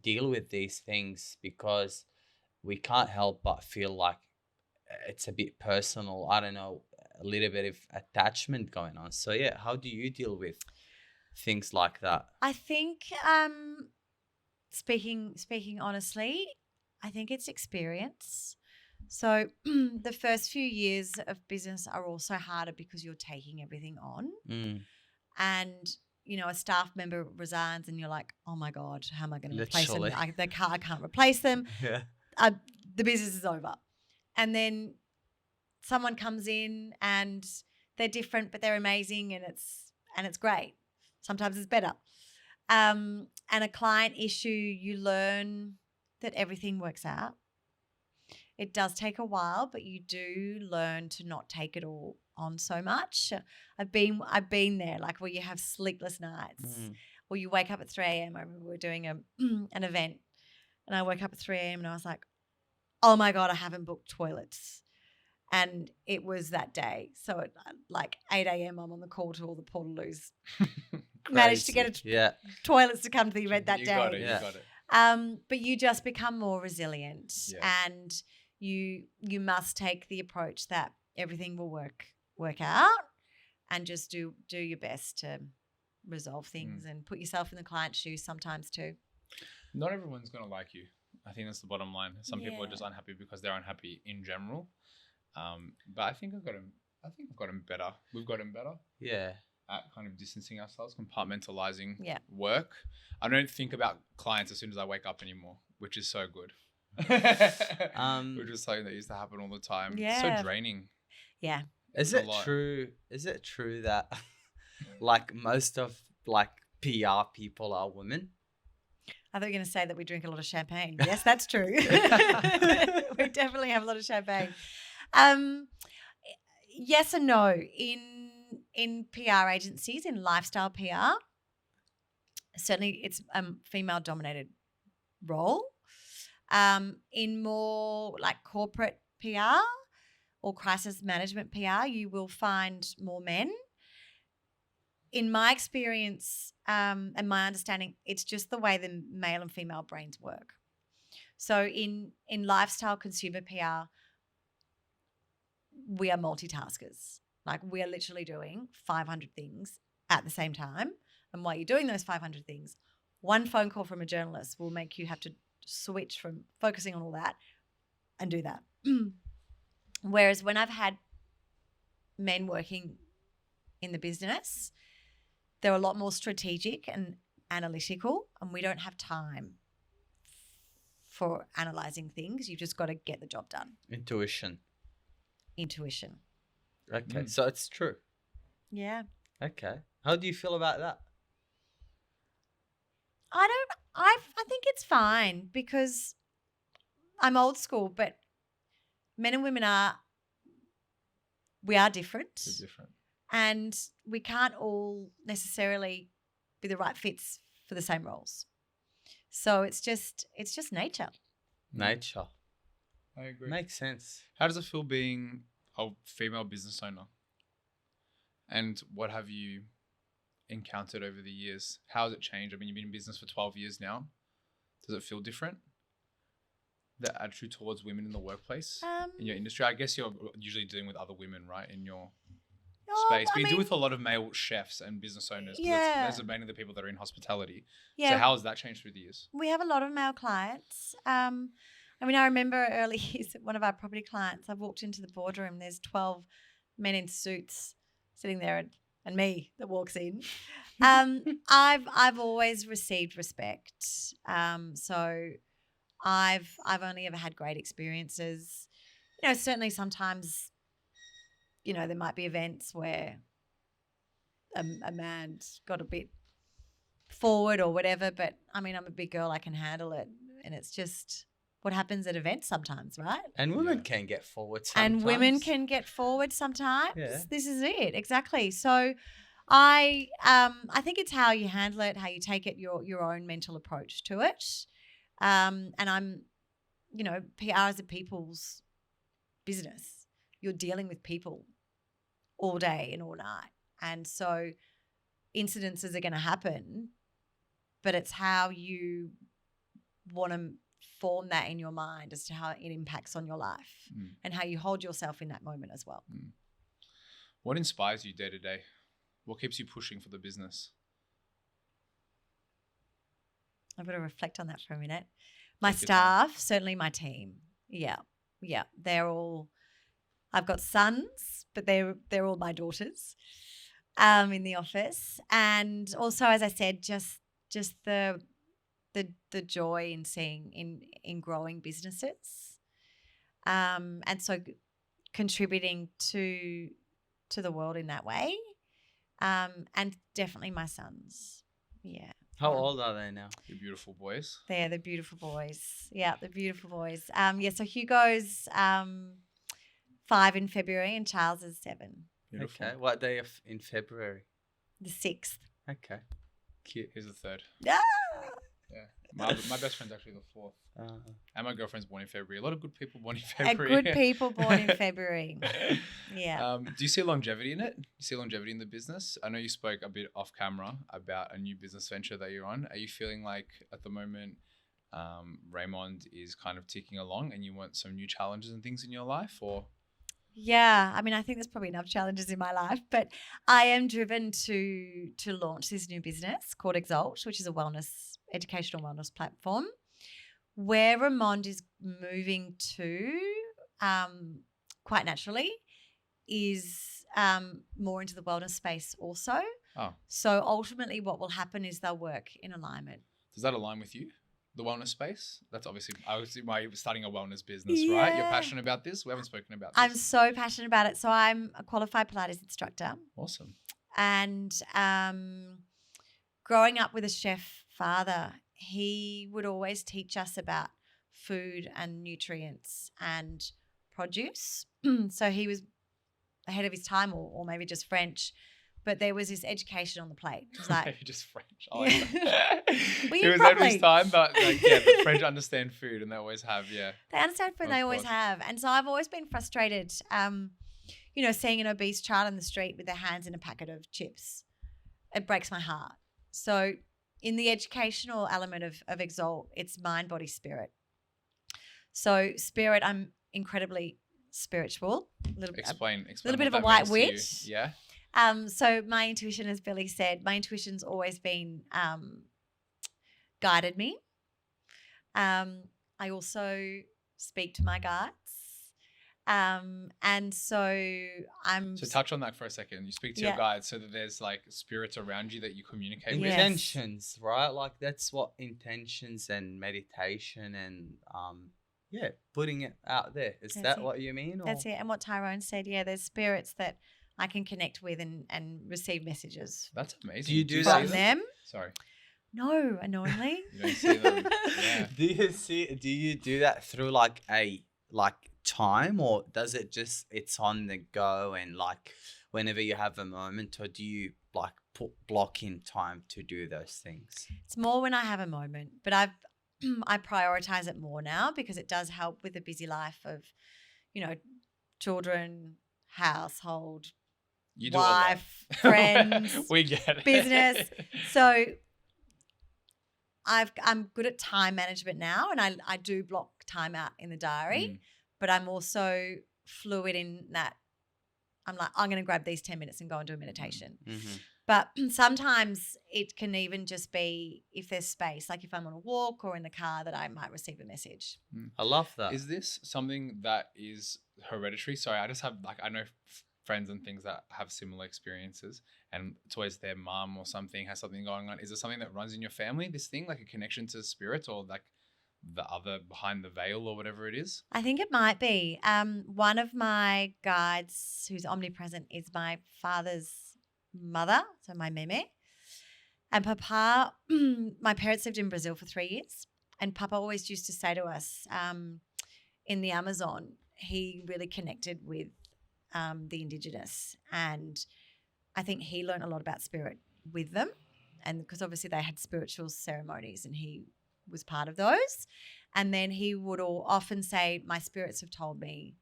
deal with these things because we can't help but feel like it's a bit personal. I don't know, a little bit of attachment going on. So yeah, how do you deal with things like that? I think, speaking honestly, I think it's experience. So the first few years of business are also harder because you're taking everything on. and a staff member resigns, and you're like, oh my God, how am I going to replace them? Literally. I can't replace them. Yeah. The business is over. And then someone comes in and they're different, but they're amazing, and it's great. Sometimes it's better. And a client issue, you learn that everything works out. It does take a while, but you do learn to not take it all on so much. I've been there, like where you have sleepless nights, or you wake up at 3 a.m. I remember we were doing an event, and I woke up at 3 a.m. and I was like, oh my God, I haven't booked toilets. And it was that day. So at like 8 a.m. I'm on the call to all the Portaloos. Managed to get toilets to come to the event that You day. got it. Yeah. You got it. But you just become more resilient, and you must take the approach that everything will work out, and just do your best to resolve things and put yourself in the client's shoes sometimes too. Not everyone's gonna like you. I think that's the bottom line. Some people are just unhappy because they're unhappy in general. But I think I've gotten better. We've gotten better. Yeah. At kind of distancing ourselves, compartmentalizing Yeah. work. I don't think about clients as soon as I wake up anymore, which is so good. Which is something that used to happen all the time. Yeah. So draining. Yeah. Is it true that like most of like PR people are women? I thought you were going to say that we drink a lot of champagne. Yes, that's true. We definitely have a lot of champagne. Yes and no. In PR agencies, in lifestyle PR, certainly it's a female-dominated role. In more like corporate PR or crisis management PR, you will find more men. In my experience and my understanding, it's just the way the male and female brains work. So in lifestyle consumer PR, we are multitaskers. Like we are literally doing 500 things at the same time. And while you're doing those 500 things, one phone call from a journalist will make you have to switch from focusing on all that and do that. Whereas when I've had men working in the business, they're a lot more strategic and analytical, and we don't have time for analyzing things. You've just got to get the job done. Intuition. Okay, so it's true. Yeah. Okay. How do you feel about that? I think it's fine because I'm old school, but men and women we are different. They're different. And we can't all necessarily be the right fits for the same roles. So it's just nature. Nature. I agree. Makes sense. How does it feel being a female business owner? And what have you encountered over the years? How has it changed? I mean, you've been in business for 12 years now. Does it feel different? The attitude towards women in the workplace, in your industry? I guess you're usually dealing with other women, right, in your space. But you deal with a lot of male chefs and business owners. Yeah. Those are mainly the people that are in hospitality. Yeah. So how has that changed through the years? We have a lot of male clients. I remember early years, one of our property clients, I walked into the boardroom, there's 12 men in suits sitting there and me that walks in. I've always received respect. So I've only ever had great experiences. Certainly sometimes, there might be events where a man's got a bit forward or whatever, but I'm a big girl, I can handle it. And it's just what happens at events sometimes, right? And women can get forward sometimes. And women can get forward sometimes. Yeah. This is it, exactly. So I think it's how you handle it, how you take it, your own mental approach to it. And PR is a people's business. You're dealing with people all day and all night. And so incidences are going to happen, but it's how you want to form that in your mind as to how it impacts on your life and how you hold yourself in that moment as well. What inspires you day to day? What keeps you pushing for the business? I've got to reflect on that for a minute. My staff, certainly my team. Yeah. They're all, I've got sons, but they're all my daughters. in the office. And also, as I said, just the joy in seeing in growing businesses, and so contributing to the world in that way, and definitely my sons. Yeah. How old are they now? Your beautiful boys. They're the beautiful boys. Yeah, the beautiful boys. Yeah, so Hugo's 5 in February and Charles is 7. Beautiful. Okay. What day in February? The 6th. Okay. Cute. Here's the 3rd. Ah! Yeah. My best friend's actually the 4th. And my girlfriend's born in February. A lot of good people born in A February. good people born in February. Yeah. Do you see longevity in it? Do you see longevity in the business? I know you spoke a bit off camera about a new business venture that you're on. Are you feeling like at the moment Reymond is kind of ticking along and you want some new challenges and things in your life, or? Yeah, I mean, I think there's probably enough challenges in my life, but I am driven to launch this new business called Exalt, which is a educational wellness platform, where Reymond is moving to, quite naturally, is more into the wellness space also. Oh. So ultimately, what will happen is they'll work in alignment. Does that align with you? The wellness space? That's obviously why you're starting a wellness business, right? You're passionate about this? We haven't spoken about this. I'm so passionate about it. So I'm a qualified Pilates instructor. Awesome. And growing up with a chef father, he would always teach us about food and nutrients and produce. So he was ahead of his time, or maybe just French. But there was this education on the plate. It was like, Maybe just French. I like that. Well, It was ahead of his time, but the French understand food and they always have, They understand food, Of they always course. have. And so I've always been frustrated, seeing an obese child in the street with their hands in a packet of chips. It breaks my heart. So in the educational element of Exalt, it's mind, body, spirit. So spirit, I'm incredibly spiritual. Explain little bit what of a that white means to witch. you. Yeah. So my intuition, as Billy said, my intuition's always been guided me. I also speak to my guides. And so I'm... So touch on that for a second. You speak to your guides so that there's like spirits around you that you communicate with. Intentions, right? Like that's what intentions and meditation and putting it out there. Is that what you mean? Or? That's it. And what Tyrone said, there's spirits that I can connect with and receive messages. That's amazing. Do you do from that? them? Sorry. No, annoyingly. You don't see them. Yeah. Do you do that through like a time, or does it just it's on the go and like whenever you have a moment, or do you like block in time to do those things? It's more when I have a moment, but I prioritize it more now because it does help with a busy life of, children, household, You do wife, a lot. friends, We get it. business. So I'm good at time management now, and I do block time out in the diary, but I'm also fluid in that I'm like, I'm going to grab these 10 minutes and go and do a meditation. Mm-hmm. But sometimes it can even just be if there's space, like if I'm on a walk or in the car, that I might receive a message. I love that. Is this something that is hereditary? Sorry, I just have I know friends and things that have similar experiences, and it's always their mum or something has something going on. Is it something that runs in your family, this thing, like a connection to spirit or like the other behind the veil or whatever it is? I think it might be. One of my guides who's omnipresent is my father's mother, so my meme. And Papa, my parents lived in Brazil for 3 years, and Papa always used to say to us, in the Amazon, he really connected with the Indigenous, and I think he learned a lot about spirit with them, and because obviously they had spiritual ceremonies and he was part of those. And then he would often say, my spirits have told me,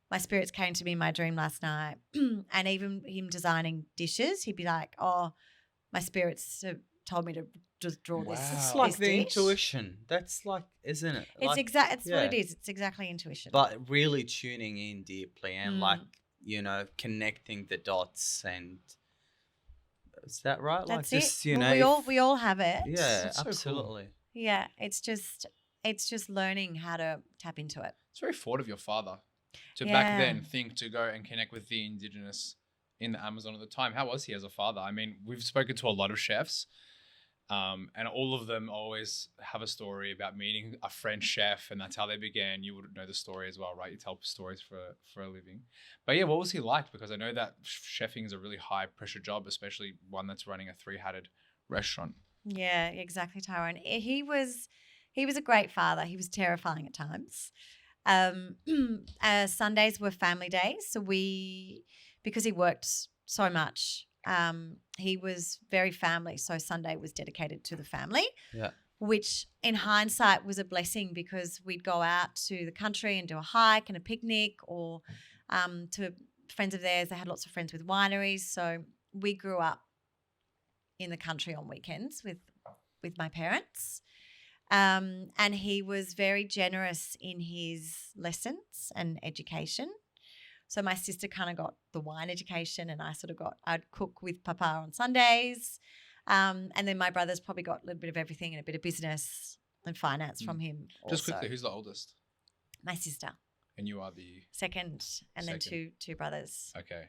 my spirits came to me in my dream last night. And even him designing dishes, he'd be like, oh, my spirits have told me to just draw this. It's Wow. like this the dish. intuition. That's like, isn't it? It's Like, it's what it is. It's exactly intuition. but really tuning in deeply and like, connecting the dots, and is that right? That's like just, it. Well, we all have it. yeah, That's so cool. absolutely. Yeah. It's just learning how to tap into it. It's very forward of your father to Yeah. back then think to go and connect with the Indigenous in the Amazon at the time. How was he as a father? I mean, we've spoken to a lot of chefs, and all of them always have a story about meeting a French chef, and that's how they began. You would know the story as well, right? You tell stories for a living. But yeah, what was he like? Because I know that chefing is a really high pressure job, especially one that's running a 3-hatted restaurant. Yeah, exactly, Tyrone. He was a great father. He was terrifying at times. Sundays were family days, so because he worked so much, he was very family. So Sunday was dedicated to the family. Yeah. Which in hindsight was a blessing because we'd go out to the country and do a hike and a picnic, or to friends of theirs. They had lots of friends with wineries, so we grew up in the country on weekends with my parents. And he was very generous in his lessons and education. So my sister kind of got the wine education, and I'd cook with Papa on Sundays. And then my brother's probably got a little bit of everything and a bit of business and finance from him also. Just quickly, who's the oldest? My sister. And you are the second, and then two brothers. Okay,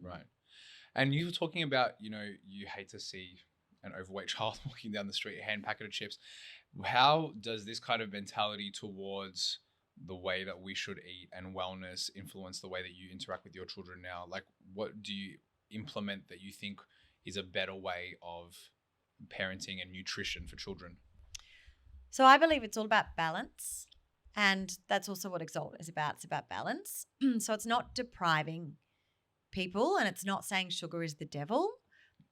right. And you were talking about, you hate to see an overweight child walking down the street, a hand packet of chips. How does this kind of mentality towards the way that we should eat and wellness influence the way that you interact with your children now? Like, what do you implement that you think is a better way of parenting and nutrition for children? So I believe it's all about balance, and that's also what Exalt is about. It's about balance. So it's not depriving people, and it's not saying sugar is the devil,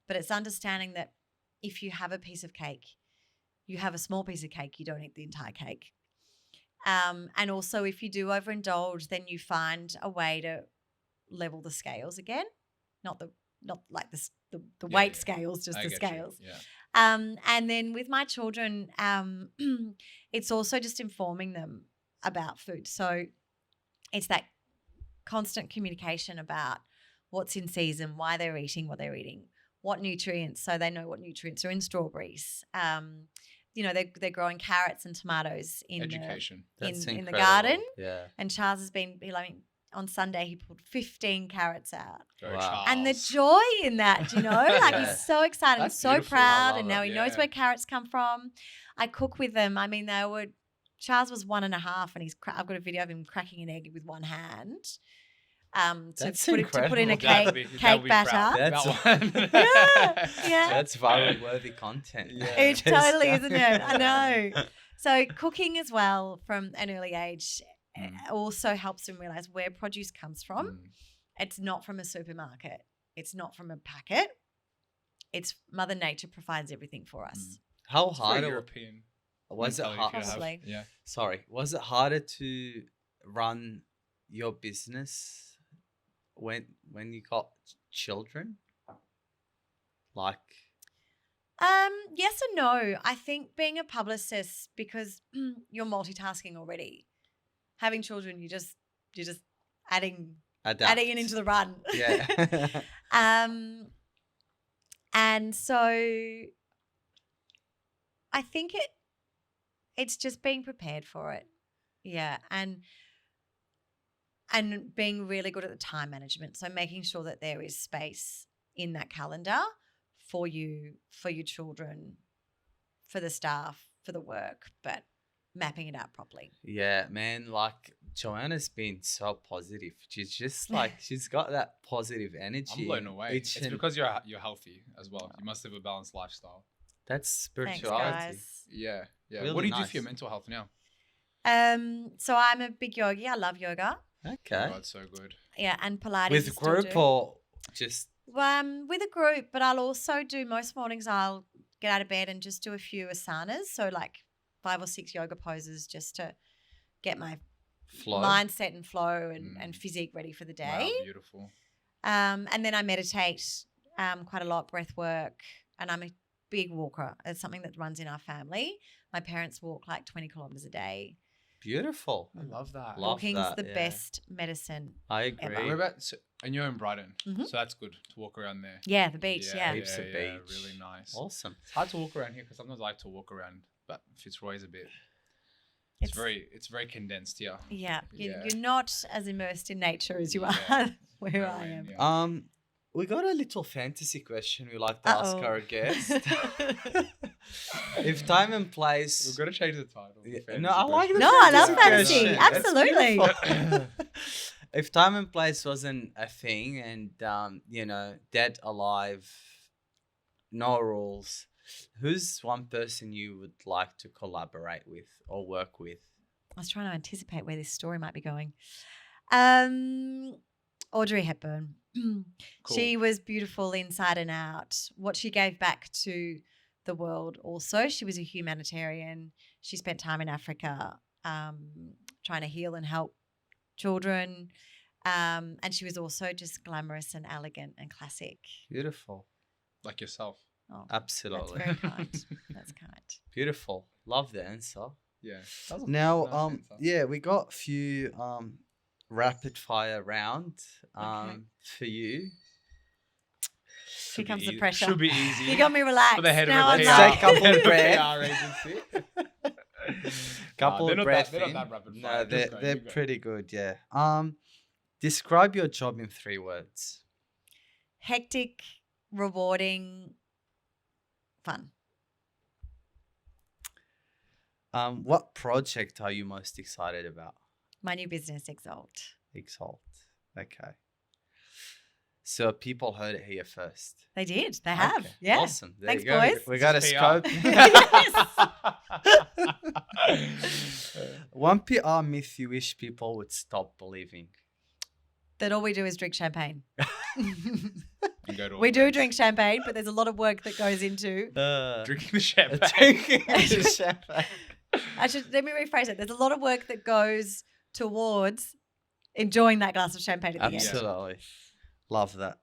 but it's understanding that if you have a piece of cake, you have a small piece of cake, you don't eat the entire cake. And also if you do overindulge, then you find a way to level the scales again, not like the weight scales, just the scales. Yeah. And then with my children, it's also just informing them about food. So it's that constant communication about what's in season, why they're eating what they're eating, what nutrients, so they know what nutrients are in strawberries. They're growing carrots and tomatoes in education. in the garden. Yeah. And Charles has been, on Sunday he pulled 15 carrots out. Wow. And the joy in that, he's so excited and so beautiful. proud, and now it, he knows where carrots come from. I cook with them. I mean, Charles was 1.5, and I've got a video of him cracking an egg with one hand. To put in a cake batter. That's viral worthy content. Yeah. It totally isn't it? I know. So cooking as well from an early age also helps them realize where produce comes from. It's not from a supermarket. It's not from a packet. It's Mother Nature provides everything for us. How hard European was it? Possibly. Yeah. Sorry, was it harder to run your business when you got children? Like, yes and no. I think being a publicist, because you're multitasking already. Having children, you're just adding it into the run. Yeah. And so I think it's just being prepared for it. Yeah. And being really good at the time management. So making sure that there is space in that calendar for you, for your children, for the staff, for the work, but mapping it out properly. Yeah, man, like Joanna's been so positive. She's just like, she's got that positive energy. I'm blown away. It's because you're healthy as well. You must live a balanced lifestyle. That's spirituality. Thanks, guys. Yeah. Really what do you do nice. for your mental health now? So I'm a big yogi. I love yoga. Okay. Oh, that's so good. Yeah, and Pilates. With a group or just? With a group, but I'll also do most mornings. I'll get out of bed and just do a few asanas. So like 5 or 6 yoga poses just to get my mindset and flow and physique ready for the day. Wow, beautiful. And then I meditate quite a lot, breath work, and I'm a big walker. It's something that runs in our family. My parents walk like 20 kilometers a day. Beautiful. I love that. Walking's the best medicine. I agree. ever. And you're in Brighton, Mhm. so that's good to walk around there. Yeah, the beach, yeah. Heaps of beach. Really nice. Awesome. It's hard to walk around here because sometimes I like to walk around, but Fitzroy's a bit. It's very condensed here. Yeah, Yeah. you're not as immersed in nature as you are Yeah. where I am. Yeah. We got a little fantasy question we like to ask our guest. If time and place... We've got to change the title. No, I like the No, I love fantasy fantasy. question. Absolutely. That's beautiful. If time and place wasn't a thing and, dead, alive, no rules, who's one person you would like to collaborate with or work with? I was trying to anticipate where this story might be going. Audrey Hepburn. Cool. She was beautiful inside and out. What she gave back to the world also. She was a humanitarian. She spent time in Africa trying to heal and help children. And she was also just glamorous and elegant and classic. Beautiful. Like yourself. Oh, Absolutely. That's very kind. That's kind. Beautiful. Love the answer. Yeah. Now, we got a few rapid fire round for you. Here comes the pressure. Should be easy. You got me relaxed. For the head now of a I'm PR, like, couple of PR agency. Couple they're of not breath that in. rapid No, fire. they're pretty good, yeah. Describe your job in 3 words. hectic, rewarding, fun. What project are you most excited about? My new business, Exalt. Exalt. Okay. So people heard it here first. They did. They have. Okay. Yeah. Awesome. There Thanks, you go. boys. We got a This is scope. Yes. One PR myth you wish people would stop believing. That all we do is drink champagne. And go to all We the do events. drink champagne, but there's a lot of work that goes into. Drinking the champagne. Drinking the champagne. Let me rephrase it. There's a lot of work that goes towards enjoying that glass of champagne at the end. Absolutely. Love that.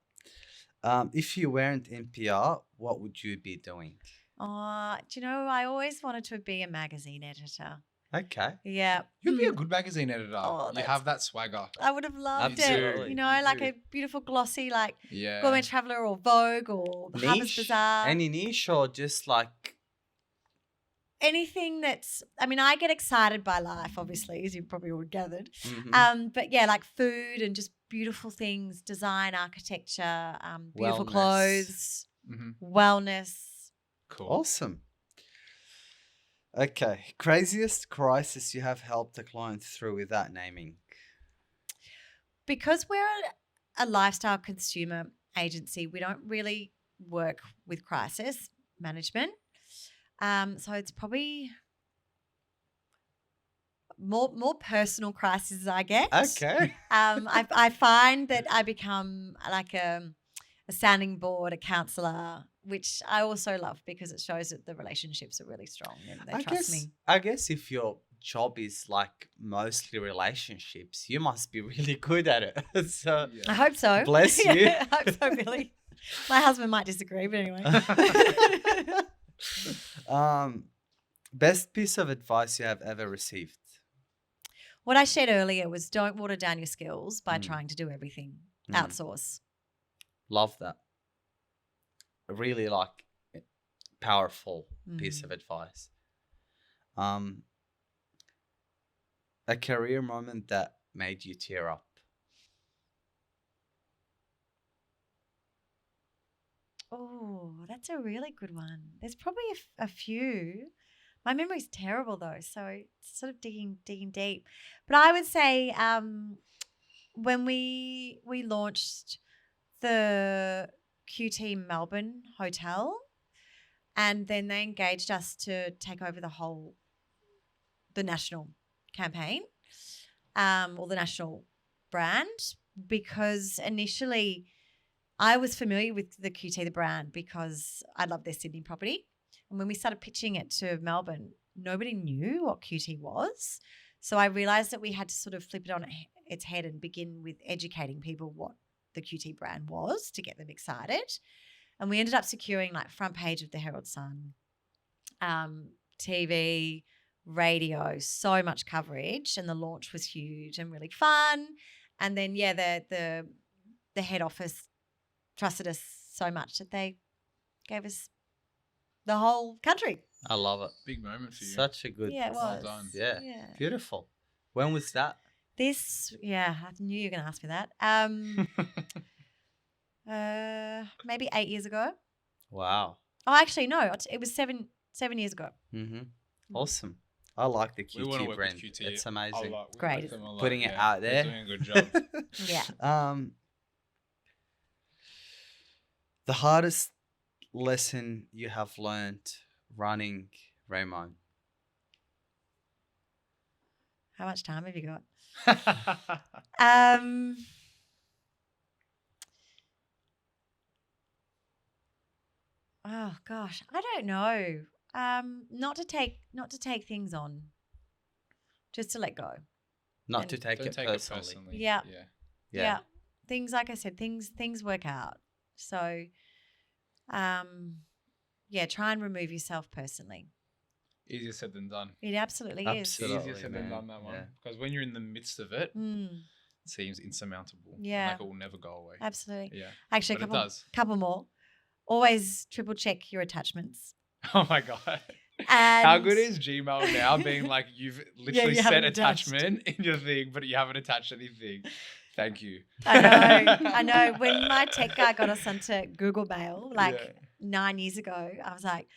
If you weren't in PR, what would you be doing? Oh, do you know, I always wanted to be a magazine editor. Okay. Yeah. You'd be a good magazine editor. Oh, you that's- have that swagger. I would have loved it. Absolutely. You know, like You a beautiful glossy, like Yeah. Gourmet Traveller or Vogue or Harvest Bazaar. Any niche or just like... Anything that's, I mean, I get excited by life, obviously, as you probably all gathered. Mhm. But yeah, like food and just beautiful things, design, architecture, beautiful Wellness. clothes, Mhm. wellness. Cool. Awesome. Okay. Craziest crisis you have helped a client through without naming? Because we're a lifestyle consumer agency, we don't really work with crisis management. So it's probably more personal crises I get. Okay. I find that I become like a sounding board, a counsellor, which I also love because it shows that the relationships are really strong and they trust me. I guess if your job is like mostly relationships, you must be really good at it. So I hope so. Bless you. I hope so, Billy. My husband might disagree, but anyway. Best piece of advice you have ever received? What I shared earlier was don't water down your skills by Mm. trying to do everything. Mm. Outsource. Love that. Really like powerful piece Mm. of advice. A career moment that made you tear up. Oh, that's a really good one. There's probably a few. My memory's terrible though, so it's sort of digging deep. But I would say when we launched the QT Melbourne hotel, and then they engaged us to take over the national campaign, or the national brand, because initially I was familiar with the QT, the brand, because I love their Sydney property. And when we started pitching it to Melbourne, nobody knew what QT was. So I realized that we had to sort of flip it on its head and begin with educating people what the QT brand was to get them excited. And we ended up securing like front page of the Herald Sun, TV, radio, so much coverage. And the launch was huge and really fun. And then, yeah, the head office trusted us so much that they gave us the whole country. I love it. Big moment for you. Such a good. Yeah, it Well was. done. Yeah. Yeah. Beautiful. When was that? I knew you were going to ask me that. Maybe 8 years ago. Wow. Oh, actually, no. It was 7 years ago. Mm-hmm. Awesome. I like the We want to QT work brand. with QT. It's amazing. We Great. like them a lot, Putting it yeah. out there. They're doing a good job. Yeah. The hardest lesson you have learned running Reymond. How much time have you got? Oh gosh, I don't know. Not to take things on, just to let go. Not And to take Don't it take personally. it personally. Yeah. Yeah. Yeah. Things, like I said, things work out. So, yeah, try and remove yourself personally. Easier said than done. It absolutely Absolutely. Easier said than man. done, that one. Yeah. Because when you're in the midst of it, is. it seems insurmountable. And Yeah. like it will never go away. Absolutely. Yeah. Actually, But it does. couple more. Always triple check your attachments. Oh my God. And How good is Gmail now being like, you've literally you set haven't attached. attachment in your thing, but you haven't attached anything. Thank you. I know. When my tech guy got us onto Google Mail, like Yeah. 9 years ago, I was like,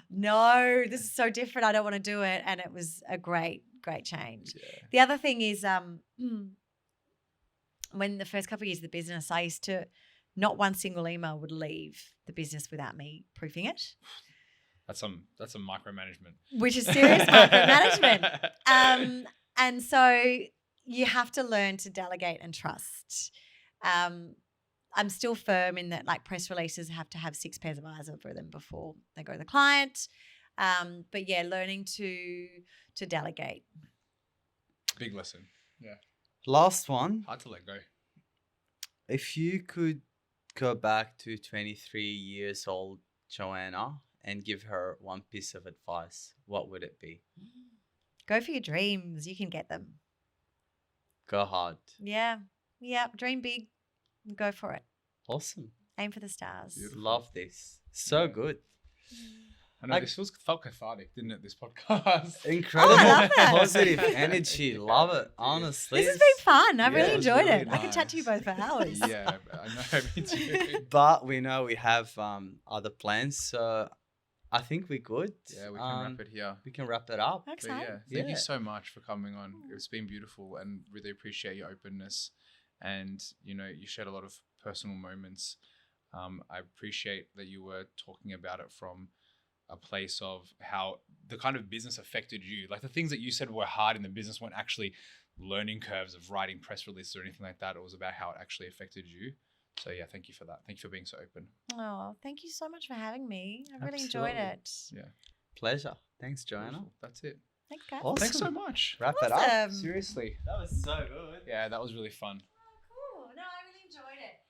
no, this is so different. I don't want to do it. And it was a great change. Yeah. The other thing is when the first couple of years of the business, I used to, not one single email would leave the business without me proofing it, That's some micromanagement. which is serious micromanagement. And so you have to learn to delegate and trust. I'm still firm in that, like, press releases have to have 6 pairs of eyes over them before they go to the client. But yeah, learning to delegate. Big lesson. Yeah. Last one. Hard to let go. If you could go back to 23 years old Joanna and give her one piece of advice, what would it be? Go for your dreams. You can get them. Go hard. Yeah. Yeah. Dream big. Go for it. Awesome. Aim for the stars. Beautiful. Love this. So good. I know Like- this felt cathartic, didn't it? This podcast. Incredible love that. positive energy. Love it. Honestly. This has been fun. I've Yeah, really it was enjoyed really it. I could chat to you both for hours. Yeah, I know. Me too. But we know we have other plans, so I think we're good. Yeah, we can wrap it here. We can wrap it up. But Exciting. yeah, thank Yeah. you so much for coming on. It's been beautiful and really appreciate your openness. And, you know, you shared a lot of personal moments. I appreciate that you were talking about it from a place of how the kind of business affected you. Like the things that you said were hard in the business weren't actually learning curves of writing press releases or anything like that. It was about how it actually affected you. So yeah, thank you for that. Thank you for being so open. Oh, thank you so much for having me. I really enjoyed Absolutely. it. Yeah. Pleasure. Thanks, Joanna. Beautiful. That's it. Thanks, guys. Awesome. Thanks so much. Wrap it up. Awesome. Seriously. That was so good. Yeah, that was really fun.